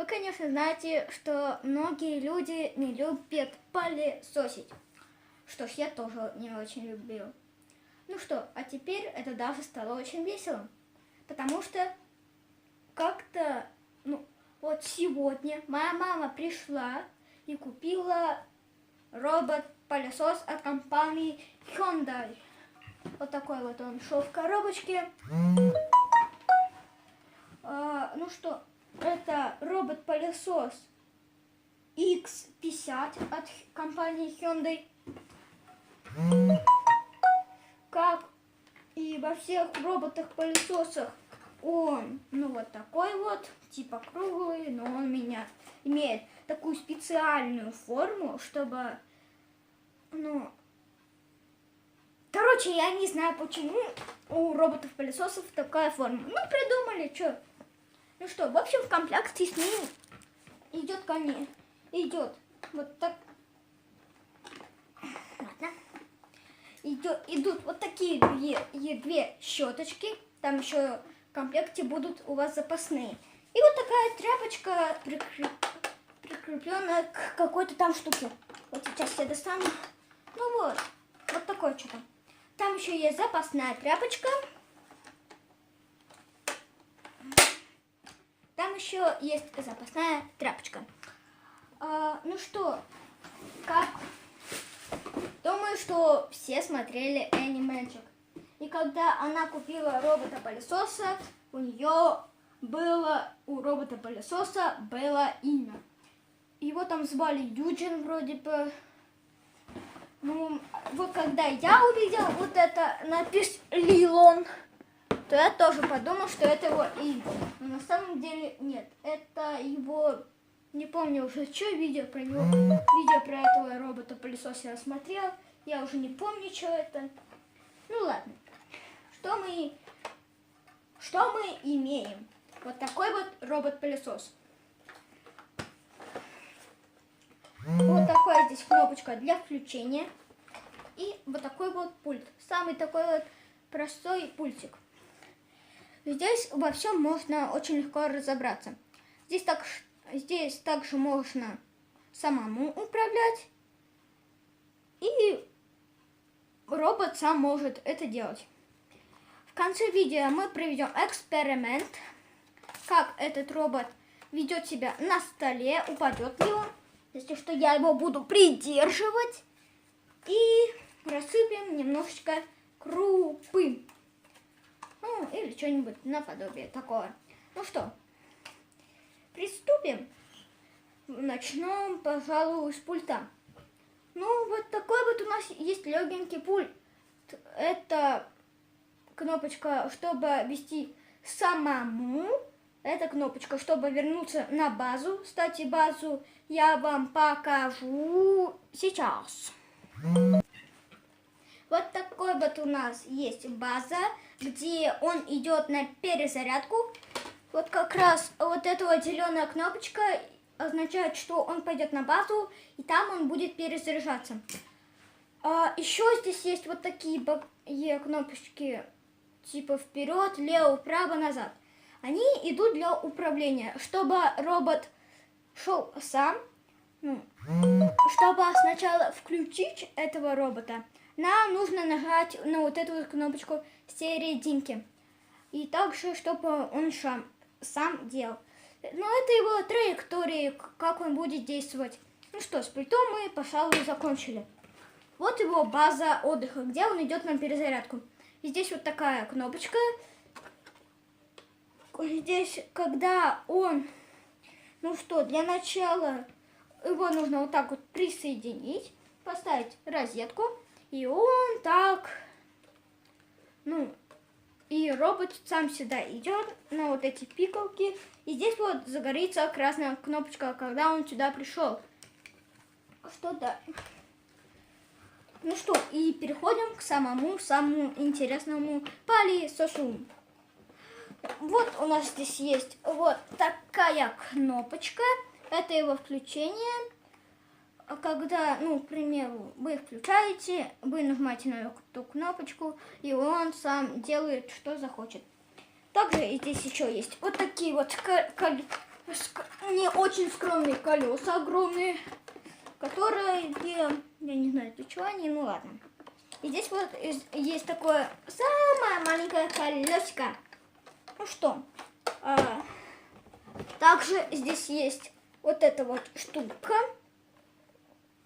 Вы, конечно, знаете, что многие люди не любят пылесосить. Что ж, я тоже не очень люблю. Ну что, а теперь это даже стало очень весело. Потому что как-то, вот сегодня моя мама пришла и купила робот-пылесос от компании Hyundai. Вот такой вот он шел в коробочке. Ну что, это робот-пылесос X50 от компании Hyundai. Как и во всех роботах-пылесосах, он, вот такой вот, типа круглый, но он имеет такую специальную форму, чтобы, короче, я не знаю, почему у роботов-пылесосов такая форма. Придумали, что. Ну что, в общем, в комплекте с ним идет вот так. Ладно. Идут вот такие две щеточки. Там еще в комплекте будут у вас запасные. И вот такая тряпочка, прикрепленная к какой-то там штуке. Вот сейчас я достану. Вот такое что-то. Там еще есть запасная тряпочка. Там еще есть запасная тряпочка. Ну что, как? Думаю, что все смотрели Энни Мэджик. И когда она купила робота-пылесоса, у робота-пылесоса было имя. Его там звали Юджин вроде бы. Вот когда я увидела вот это надпись Лилон, то я тоже подумал, что это его имя. Но на самом деле нет. Это его... Не помню уже, что видео про него. Видео про этого робота-пылесоса я смотрел. Я уже не помню, что это. Ну ладно. Что мы имеем? Вот такой вот робот-пылесос. Вот такая здесь кнопочка для включения. И вот такой вот пульт. Самый такой вот простой пультик. Здесь во всем можно очень легко разобраться. Здесь также можно самому управлять. И робот сам может это делать. В конце видео мы проведем эксперимент, как этот робот ведет себя на столе, упадет ли он. Если что, я его буду придерживать. И рассыпем немножечко крупы. Или что-нибудь наподобие такого. Ну что, приступим. Начнем, пожалуй, с пульта. Вот такой вот у нас есть легенький пульт. Это кнопочка, чтобы вести самому. Это кнопочка, чтобы вернуться на базу. Кстати, базу я вам покажу сейчас. Вот такой вот у нас есть база, где он идет на перезарядку. Вот как раз вот эта вот зеленая кнопочка означает, что он пойдет на базу, и там он будет перезаряжаться. Еще здесь есть вот такие кнопочки, типа вперед, лево, вправо, назад. Они идут для управления, чтобы робот шел сам. Чтобы сначала включить этого робота, нам нужно нажать на вот эту вот кнопочку серединки. И также, чтобы он сам делал. Это его траектория, как он будет действовать. Ну что, с пультом мы, пожалуй, закончили. Вот его база отдыха, где он идет на перезарядку. И здесь вот такая кнопочка. Здесь, когда он... для начала его нужно вот так вот присоединить, поставить розетку, и он так... И робот сам сюда идет на вот эти пикалки. И здесь вот загорится красная кнопочка, когда он сюда пришел. Что дальше? И переходим к самому интересному пылесосу. Вот у нас здесь есть вот такая кнопочка. Это его включение. Когда, к примеру, вы включаете, вы нажимаете на эту кнопочку, и он сам делает, что захочет. Также здесь еще есть вот такие вот не очень скромные колеса огромные, которые, я не знаю, для чего они, ну ладно. И здесь вот есть такое самое маленькое колесико. Ну что, также здесь есть вот эта вот штука.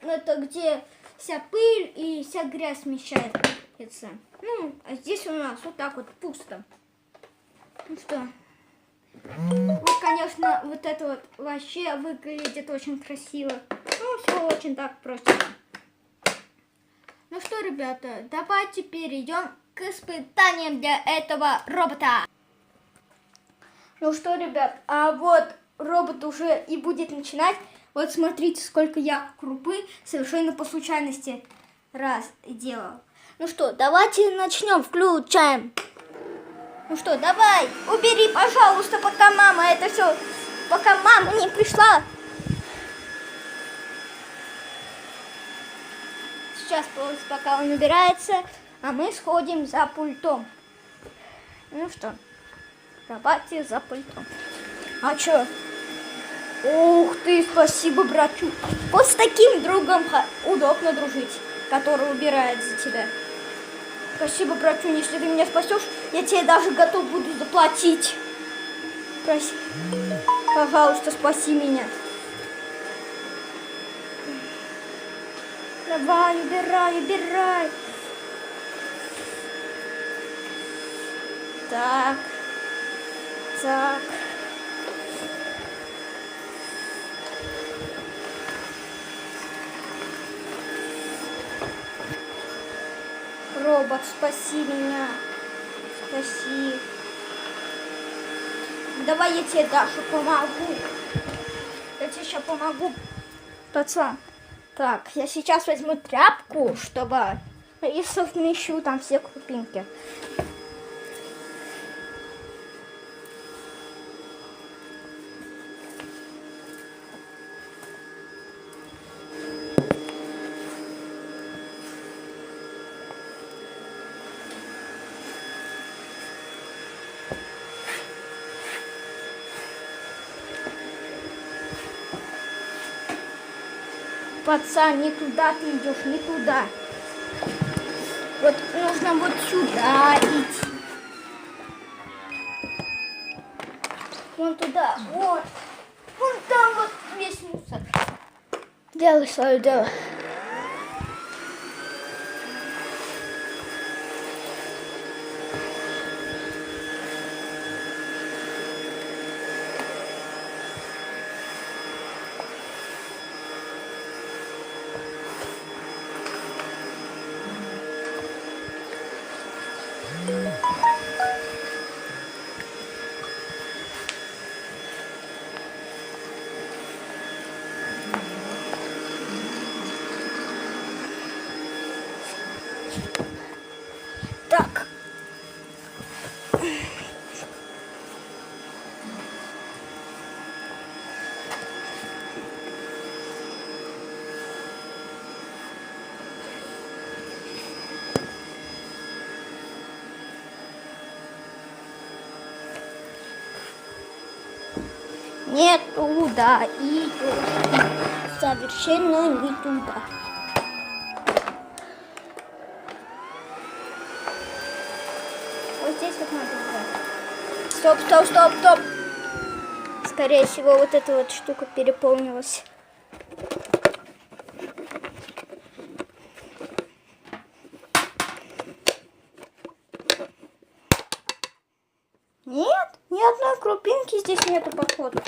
Это где вся пыль и вся грязь смещается. Ну, а здесь у нас вот так вот пусто. Ну что, вот, конечно, вот это вот вообще выглядит очень красиво. Ну, все очень так просто. Ну что, ребята, давайте перейдем к испытаниям для этого робота. Ну что, ребят, а вот робот уже и будет начинать. Вот смотрите, сколько я крупы совершенно по случайности раз делал. Ну что, давайте начнем, включаем. Ну что, давай, убери, пожалуйста, пока мама это все, пока мама не пришла. Сейчас, пока он убирается, а мы сходим за пультом. Ну что, давайте за пультом. А что? Ух ты, спасибо, братчук. Вот с таким другом удобно дружить, который убирает за тебя. Спасибо, братчук, если ты меня спасешь, я тебе даже готов буду заплатить. Проси. Пожалуйста, спаси меня. Давай, убирай, убирай. Так. Так. Робот, спаси меня. Спаси. Давай я тебе, Даша, помогу. Я тебе сейчас помогу, пацан. Так, я сейчас возьму тряпку, чтобы и совмещу там все крупинки. Пацан, не туда ты идешь, не туда. Вот нужно вот сюда идти. Вон туда, вот. Вон там вот весь мусор. Делай свое дело. Так. Не туда идешь. Совершенно не туда. Вот здесь вот надо убрать. Стоп, стоп, стоп, стоп. Скорее всего, вот эта вот штука переполнилась. Нет, ни одной крупинки здесь нету, походу.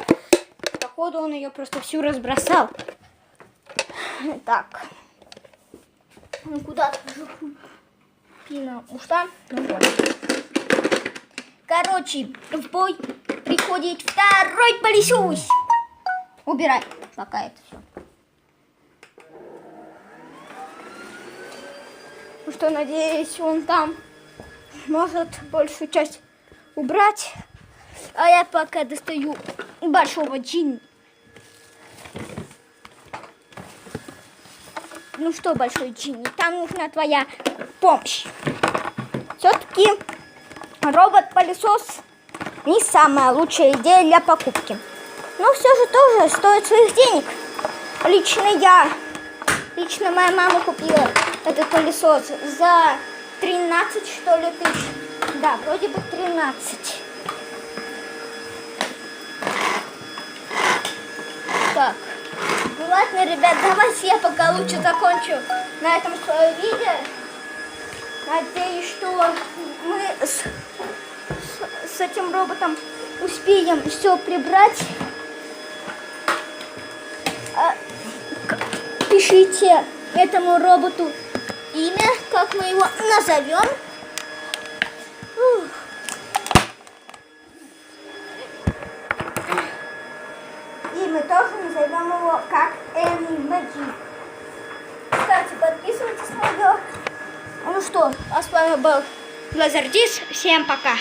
Походу он ее просто всю разбросал. Так. Ну куда-то пина ушла. Ну вот. Короче, в бой приходит второй пылесос. Убирай пока это все. Ну что, надеюсь, он там может большую часть убрать. А я пока достаю большого Джинни. Ну что, большой Джинни, там нужна твоя помощь. Все-таки робот-пылесос не самая лучшая идея для покупки. Но все же тоже стоит своих денег. Лично моя мама купила этот пылесос за 13, что ли, тысяч. Да, вроде бы 13. Так, ну ладно, ребят, давайте я пока лучше закончу на этом свое видео. Надеюсь, что мы с этим роботом успеем все прибрать. Пишите этому роботу имя, как мы его назовем. И мы тоже назовем его как Animagic. Кстати, подписывайтесь на него. Ну что, а с вами был Лазардис. Всем пока.